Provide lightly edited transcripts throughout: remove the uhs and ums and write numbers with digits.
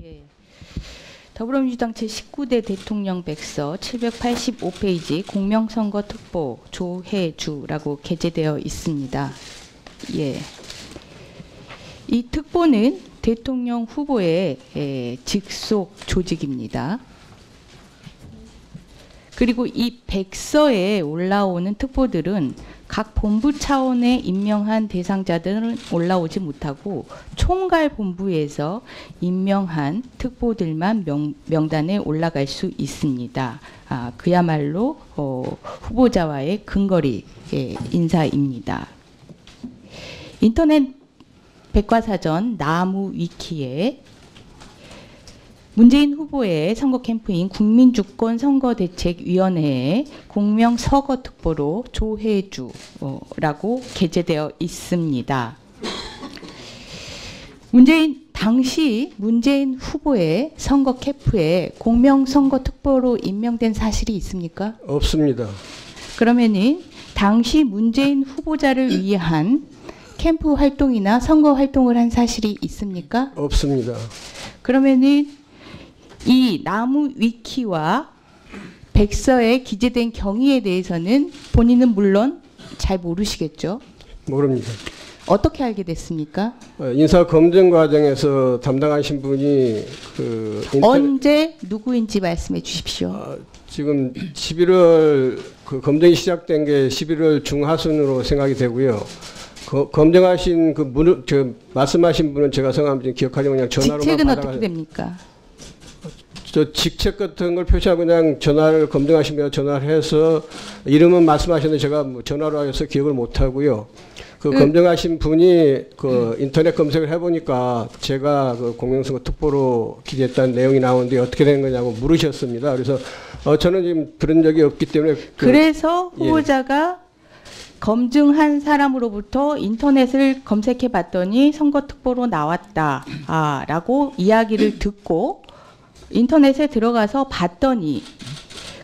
예. 더불어민주당 제19대 대통령 백서 785페이지 공명선거 특보 조혜주라고 게재되어 있습니다. 예. 이 특보는 대통령 후보의 직속 조직입니다. 그리고 이 백서에 올라오는 특보들은 각 본부 차원에 임명한 대상자들은 올라오지 못하고 총괄 본부에서 임명한 특보들만 명단에 올라갈 수 있습니다. 그야말로 후보자와의 근거리 인사입니다. 인터넷 백과사전 나무 위키에 문재인 후보의 선거 캠프인 국민주권선거대책위원회의 공명서거특보로 조혜주라고 게재되어 있습니다. 당시 문재인 후보의 선거 캠프에 공명선거특보로 임명된 사실이 있습니까? 없습니다. 그러면은 당시 문재인 후보자를 위한 캠프 활동이나 선거 활동을 한 사실이 있습니까? 없습니다. 그러면은 이 나무 위키와 백서에 기재된 경위에 대해서는 본인은 물론 잘 모르시겠죠? 모릅니다. 어떻게 알게 됐습니까? 인사 검증 과정에서 담당하신 분이 언제 누구인지 말씀해 주십시오. 지금 11월 검증이 시작된 게 11월 중하순으로 생각이 되고요. 검증하신 말씀하신 분은 제가 성함 기억하지 그냥 전화로만 직책은 어떻게 됩니까? 저 직책 같은 걸 표시하고 그냥 전화를 검증하시면 전화를 해서 이름은 말씀하셨는데 제가 뭐 전화로 해서 기억을 못 하고요. 검증하신 분이 인터넷 검색을 해보니까 제가 공명선거 특보로 기재했다는 내용이 나오는데 어떻게 된 거냐고 물으셨습니다. 그래서 저는 지금 들은 적이 없기 때문에 그래서 후보자가 검증한 사람으로부터 인터넷을 검색해 봤더니 선거특보로 나왔다라고 이야기를 듣고 인터넷에 들어가서 봤더니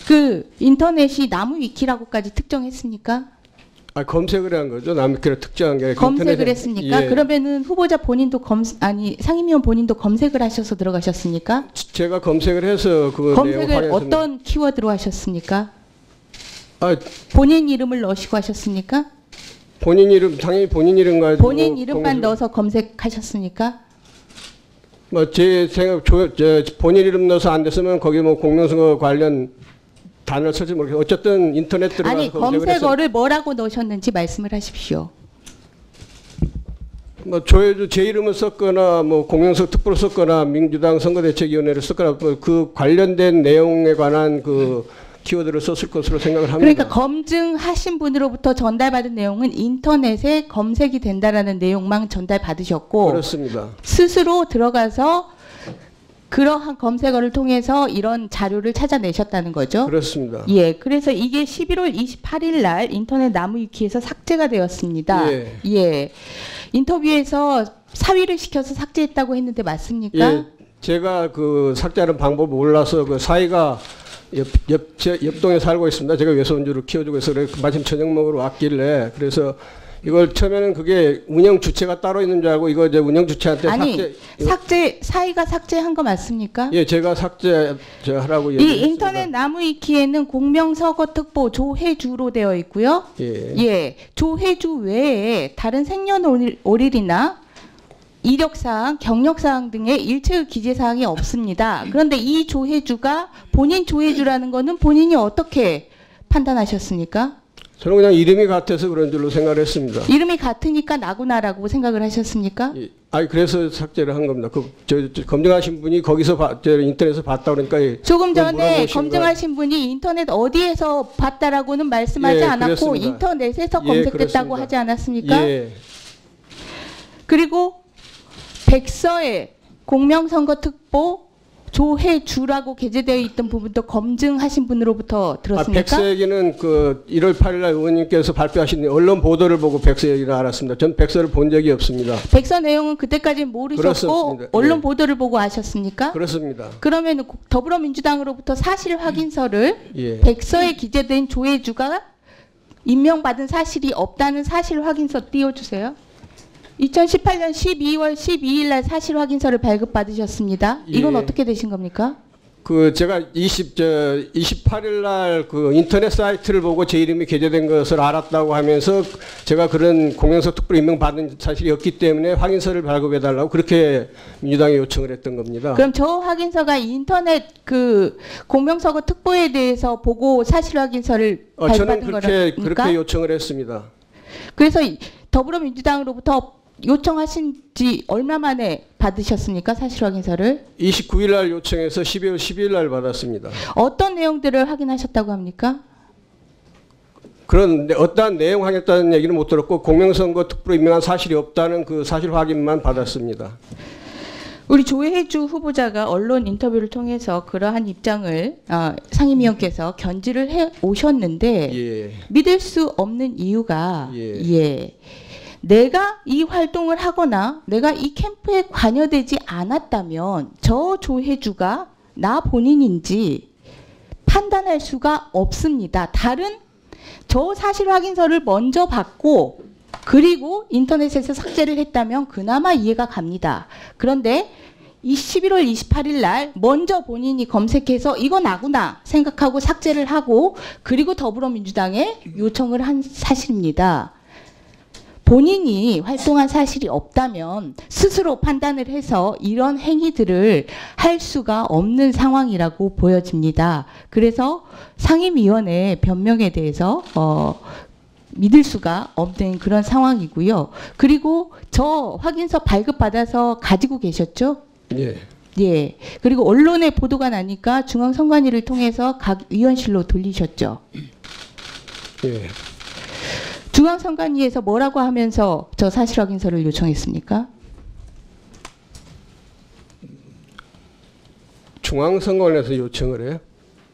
그 인터넷이 나무위키라고까지 특정했습니까? 검색을 한 거죠. 나무위키를 특정한 게 검색을 했습니까? 예. 그러면은 후보자 본인도 상임위원 본인도 검색을 하셔서 들어가셨습니까? 제가 검색을 해서 그 검색을 어떤 키워드로 하셨습니까? 본인 이름을 넣으시고 하셨습니까? 본인 이름 당연히 본인 이름 가지고 본인 이름만 넣어서 검색하셨습니까? 제 생각 본인 이름 넣어서 안 됐으면 거기 공명선거 관련 단어를 쓸지 모르겠어요. 어쨌든 인터넷 들어가서 아니 검색어를 뭐라고 넣으셨는지 말씀을 하십시오. 조혜주 제 이름을 썼거나 공명선거 특보를 썼거나 민주당 선거대책위원회를 썼거나 그 관련된 내용에 관한 키워드를 썼을 것으로 생각을 합니다. 그러니까 검증하신 분으로부터 전달받은 내용은 인터넷에 검색이 된다라는 내용만 전달받으셨고 그렇습니다. 스스로 들어가서 그러한 검색어를 통해서 이런 자료를 찾아내셨다는 거죠? 그렇습니다. 예, 그래서 이게 11월 28일 날 인터넷 나무위키에서 삭제가 되었습니다. 예. 예. 인터뷰에서 사위를 시켜서 삭제했다고 했는데 맞습니까? 예. 제가 삭제하는 방법을 몰라서 사위가 옆동에 살고 있습니다. 제가 외손주를 키워주고 있어서 마침 저녁 먹으러 왔길래 그래서 이걸 처음에는 그게 운영 주체가 따로 있는 줄 알고 이거 이제 운영 주체한테 사위가 삭제한 거 맞습니까? 예, 제가 삭제하라고 이 인터넷 나무위키에는 공명서거특보 조혜주로 되어 있고요. 예, 조혜주 외에 다른 생년월일이나 이력사항, 경력사항 등의 일체의 기재사항이 없습니다. 그런데 이 조혜주가 본인 조혜주라는 것은 본인이 어떻게 판단하셨습니까? 저는 그냥 이름이 같아서 그런 줄로 생각을 했습니다. 이름이 같으니까 나구나라고 생각을 하셨습니까? 예. 그래서 삭제를 한 겁니다. 검증하신 분이 거기서 인터넷에서 봤다 그러니까 조금 전에 검증하신 분이 인터넷 어디에서 봤다라고는 말씀하지 않았고 그렇습니다. 인터넷에서 검색됐다고 하지 않았습니까? 예. 그리고 백서에 공명선거특보 조혜주라고 게재되어 있던 부분도 검증하신 분으로부터 들었습니까? 백서 얘기는 1월 8일 날 의원님께서 발표하신 언론 보도를 보고 백서 얘기를 알았습니다. 전 백서를 본 적이 없습니다. 백서 내용은 그때까지 모르셨고 그렇습니다. 언론 예. 보도를 보고 아셨습니까? 그렇습니다. 그러면 더불어민주당으로부터 사실 확인서를 예. 백서에 기재된 조혜주가 임명받은 사실이 없다는 사실 확인서 띄워주세요. 2018년 12월 12일 날 사실 확인서를 발급받으셨습니다. 이건 예. 어떻게 되신 겁니까? 그 제가 28일 날 그 인터넷 사이트를 보고 제 이름이 게재된 것을 알았다고 하면서 제가 그런 공영서 특별 임명 받은 사실이 없기 때문에 확인서를 발급해 달라고 그렇게 민주당에 요청을 했던 겁니다. 그럼 저 확인서가 인터넷 그 공명서고 특보에 대해서 보고 사실 확인서를 저는 발급받은 그렇게 거니까? 요청을 했습니다. 그래서 더불어민주당으로부터 요청하신 지 얼마 만에 받으셨습니까? 사실 확인서를? 29일 날 요청해서 12월 12일 날 받았습니다. 어떤 내용들을 확인하셨다고 합니까? 그런 어떠한 내용 확인했다는 얘기는 못 들었고 공명선거 특보로 임명한 사실이 없다는 그 사실 확인만 받았습니다. 우리 조혜주 후보자가 언론 인터뷰를 통해서 그러한 입장을 상임위원께서 견지를 해 오셨는데 예. 믿을 수 없는 이유가 예. 내가 이 활동을 하거나 내가 이 캠프에 관여되지 않았다면 저 조혜주가 나 본인인지 판단할 수가 없습니다. 다른 저 사실 확인서를 먼저 받고 그리고 인터넷에서 삭제를 했다면 그나마 이해가 갑니다. 그런데 이 11월 28일 날 먼저 본인이 검색해서 이거 나구나 생각하고 삭제를 하고 그리고 더불어민주당에 요청을 한 사실입니다. 본인이 활동한 사실이 없다면 스스로 판단을 해서 이런 행위들을 할 수가 없는 상황이라고 보여집니다. 그래서 상임위원회 변명에 대해서 믿을 수가 없는 그런 상황이고요. 그리고 저 확인서 발급받아서 가지고 계셨죠? 예. 예. 그리고 언론에 보도가 나니까 중앙선관위를 통해서 각 위원실로 돌리셨죠? 예. 중앙선관위에서 뭐라고 하면서 저 사실 확인서를 요청했습니까? 중앙선관위에서 요청을 해요?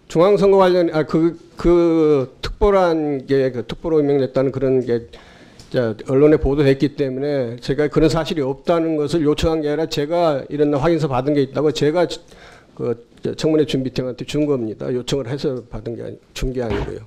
중앙선거 관련 그 특보란 게 그 특보로 임명됐다는 그런 게 언론에 보도됐기 때문에 제가 그런 사실이 없다는 것을 요청한 게 아니라 제가 이런 확인서 받은 게 있다고 제가 그 청문회 준비팀한테 준 겁니다. 요청을 해서 받은 게 준 게 아니고요.